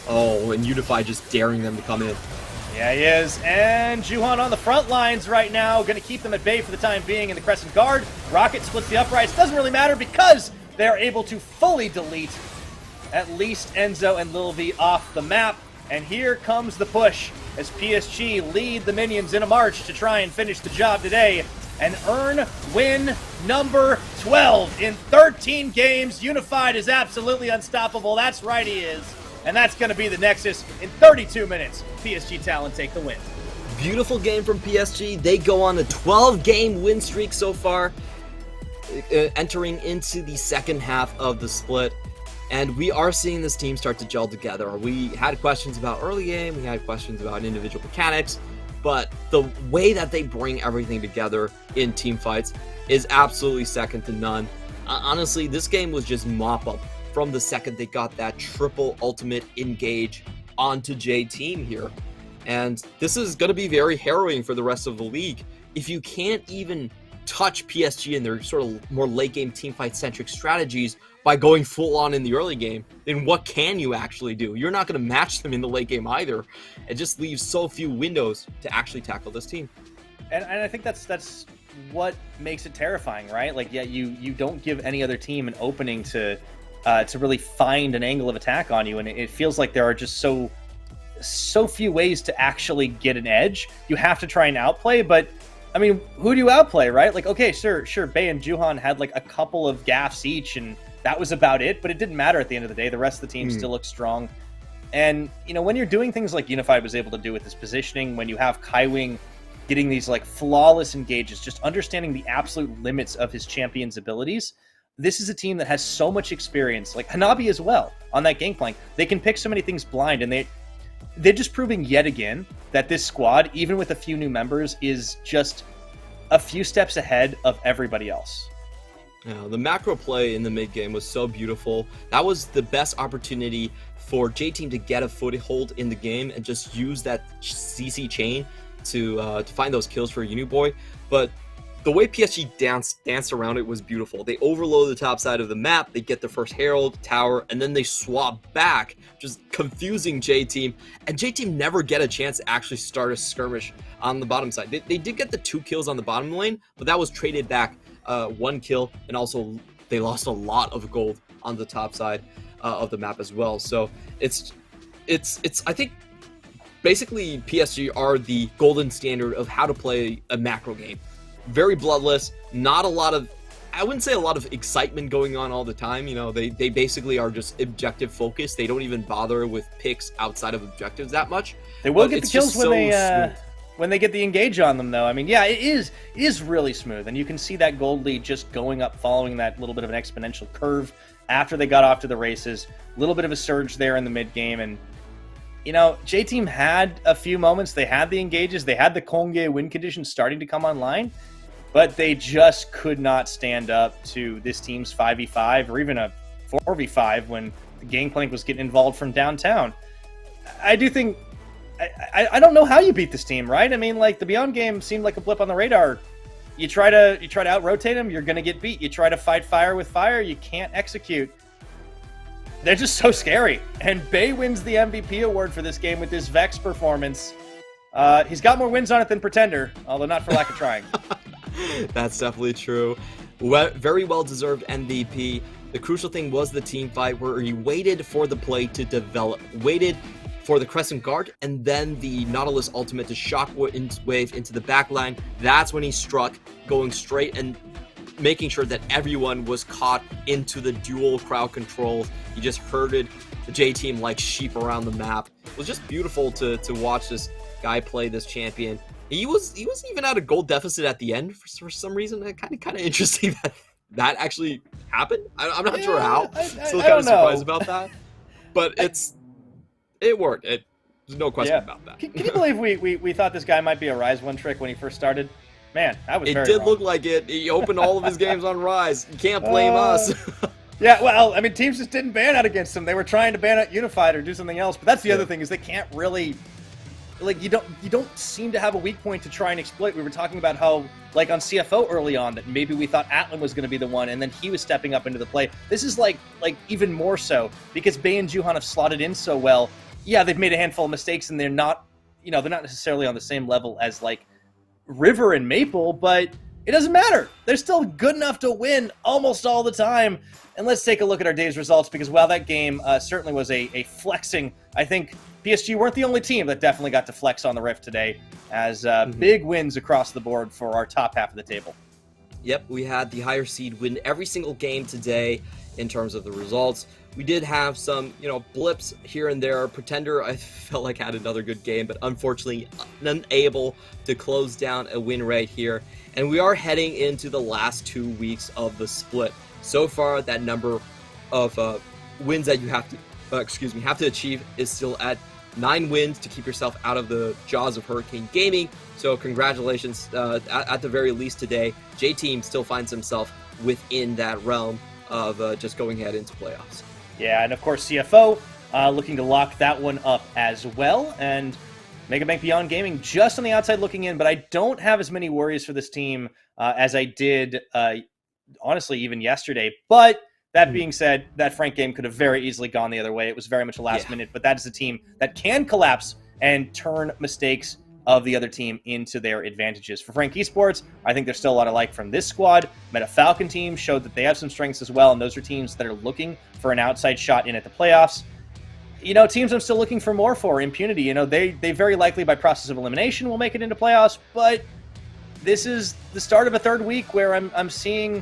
and Unify just daring them to come in. Yeah, he is. And Juhan on the front lines right now. Going to keep them at bay for the time being in the Crescent Guard. Rocket splits the uprights. Doesn't really matter because they're able to fully delete at least Enzo and Lil V off the map. And here comes the push as PSG lead the minions in a march to try and finish the job today and earn win number 12 in 13 games. Unified is absolutely unstoppable. That's right, he is. And that's going to be the Nexus in 32 minutes. PSG Talent take the win. Beautiful game from PSG. They go on a 12-game win streak so far, entering into the second half of the split. And we are seeing this team start to gel together. We had questions about early game, we had questions about individual mechanics, but the way that they bring everything together in team fights is absolutely second to none. Honestly, this game was just mop-up from the second they got that triple ultimate engage onto J-Team here. And this is going to be very harrowing for the rest of the league. If you can't even touch PSG in their sort of more late-game teamfight-centric strategies by going full-on in the early game, then what can you actually do? You're not going to match them in the late game either. It just leaves so few windows to actually tackle this team. And I think that's what makes it terrifying, right? Like, yeah, you don't give any other team an opening to really find an angle of attack on you, and it feels like there are just so few ways to actually get an edge. You have to try and outplay, but I mean, who do you outplay, right? Like, okay, sure, Bay and Juhan had like a couple of gaffes each, and that was about it, but it didn't matter at the end of the day. The rest of the team still looked strong. And, you know, when you're doing things like Unified was able to do with his positioning, when you have Kaiwing getting these like flawless engages, just understanding the absolute limits of his champion's abilities, this is a team that has so much experience, like Hanabi as well, on that gangplank. They can pick so many things blind, and they're just proving yet again that this squad, even with a few new members, is just a few steps ahead of everybody else. Yeah, the macro play in the mid game was so beautiful. That was the best opportunity for J-Team to get a foothold in the game and just use that CC chain to find those kills for Uniboy. But the way PSG danced around it was beautiful. They overload the top side of the map, they get the first Herald, Tower, and then they swap back, just confusing J-Team. And J-Team never get a chance to actually start a skirmish on the bottom side. They did get the 2 kills on the bottom lane, but that was traded back 1 kill, and also they lost a lot of gold on the top side of the map as well. So it's I think basically PSG are the golden standard of how to play a macro game. Very bloodless, not a lot of, I wouldn't say a lot of excitement going on all the time. You know, they basically are just objective focused. They don't even bother with picks outside of objectives that much. They will get the kills when they get the engage on them, though. I mean, yeah, it is really smooth, and you can see that gold lead just going up following that little bit of an exponential curve after they got off to the races. A little bit of a surge there in the mid game, and you know, J-Team had a few moments. They had the engages, they had the Kongye win conditions starting to come online, but they just could not stand up to this team's 5v5 or even a 4v5 when the Gangplank was getting involved from downtown. I do think, I don't know how you beat this team, right? I mean, like, the Beyond game seemed like a blip on the radar. You try to out-rotate them, you're going to get beat. You try to fight fire with fire, you can't execute. They're just so scary. And Bay wins the MVP award for this game with this Vex performance. He's got more wins on it than Pretender, although not for lack of trying. That's definitely true. Very well-deserved MVP. The crucial thing was the team fight where he waited for the play to develop, waited for the Crescent Guard, and then the Nautilus ultimate to shockwave into the backline. That's when he struck, going straight and making sure that everyone was caught into the dual crowd controls. He just herded the J-Team like sheep around the map. It was just beautiful to watch this guy play this champion. He was even at a gold deficit at the end for some reason. Kind of interesting that actually happened. I'm not sure how. Still kind of surprised about that. But it worked. There's no question about that. Can you believe we thought this guy might be a Rise 1 trick when he first started? Man, that was very wrong. Look like it. He opened all of his games on Rise. You can't blame us. Yeah, well, I mean, teams just didn't ban out against him. They were trying to ban out Unified or do something else. But that's the other thing, is they can't really, like, you don't seem to have a weak point to try and exploit. We were talking about how, like, on CFO early on, that maybe we thought Atlan was going to be the one, and then he was stepping up into the play. This is like even more so, because Bay and Juhan have slotted in so well. Yeah, they've made a handful of mistakes, and they're not necessarily on the same level as, like, River and Maple, but it doesn't matter. They're still good enough to win almost all the time. And let's take a look at our day's results, because while that game certainly was a flexing, I think PSG weren't the only team that definitely got to flex on the Rift today, as big wins across the board for our top half of the table. Yep, we had the higher seed win every single game today in terms of the results. We did have some, blips here and there. Pretender, I felt like, had another good game, but unfortunately unable to close down a win rate here. And we are heading into the last 2 weeks of the split. So far, that number of wins that you have to achieve is still at 9 wins to keep yourself out of the jaws of Hurricane Gaming. So congratulations at the very least today. J-Team still finds himself within that realm of just going ahead into playoffs. Yeah, and of course CFO looking to lock that one up as well. And Megabank Beyond Gaming just on the outside looking in, but I don't have as many worries for this team as I did, honestly, even yesterday. But that being said, that Frank game could have very easily gone the other way. It was very much a last minute, but that is a team that can collapse and turn mistakes of the other team into their advantages. For Frank Esports, I think there's still a lot of like from this squad. Meta Falcon team showed that they have some strengths as well, and those are teams that are looking for an outside shot in at the playoffs. Teams I'm still looking for more for. Impunity, they very likely by process of elimination will make it into playoffs, but this is the start of a third week where I'm seeing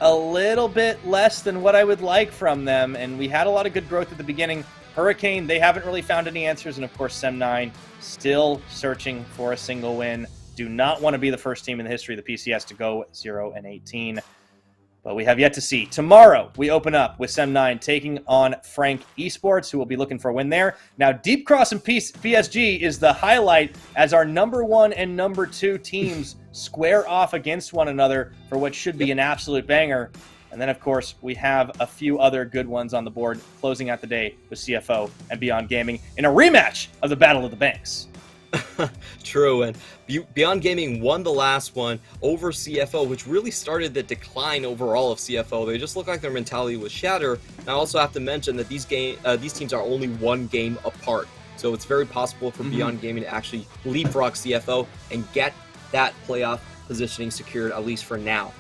a little bit less than what I would like from them, and we had a lot of good growth at the beginning. Hurricane, they haven't really found any answers, and of course Sem9 still searching for a single win. Do not want to be the first team in the history of the PCS to go 0-18. But we have yet to see. Tomorrow, we open up with Sem9 taking on Frank Esports, who will be looking for a win there. Now, Deep Cross and PSG is the highlight as our number 1 and number 2 teams square off against one another for what should be an absolute banger. And then, of course, we have a few other good ones on the board, closing out the day with CFO and Beyond Gaming in a rematch of the Battle of the Banks. True, and Beyond Gaming won the last one over CFO, which really started the decline overall of CFO. They just look like their mentality was shattered. And I also have to mention that these teams are only one game apart, so it's very possible for Beyond Gaming to actually leapfrog CFO and get that playoff positioning secured, at least for now.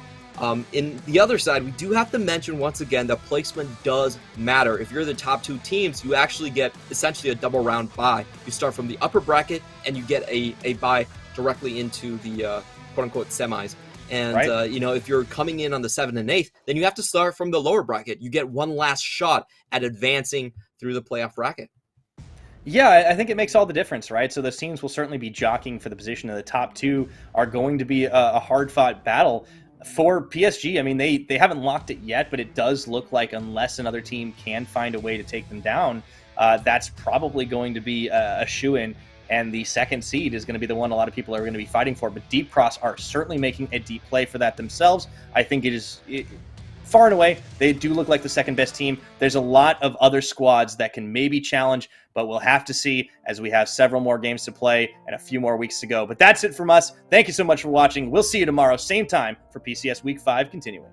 In the other side, we do have to mention once again that placement does matter. If you're the top two teams, you actually get essentially a double round bye. You start from the upper bracket and you get a bye directly into the quote-unquote semis. And, Right. if you're coming in on the 7th and 8th, then you have to start from the lower bracket. You get one last shot at advancing through the playoff bracket. Yeah, I think it makes all the difference, right? So those teams will certainly be jockeying for the position, and the top two are going to be a hard-fought battle. For PSG, I mean, they haven't locked it yet, but it does look like unless another team can find a way to take them down, that's probably going to be a shoo-in, and the second seed is going to be the one a lot of people are going to be fighting for. But Deep Cross are certainly making a deep play for that themselves. I think far and away, they do look like the second best team. There's a lot of other squads that can maybe challenge, but we'll have to see as we have several more games to play and a few more weeks to go. But that's it from us. Thank you so much for watching. We'll see you tomorrow, same time, for PCS Week 5 continuing.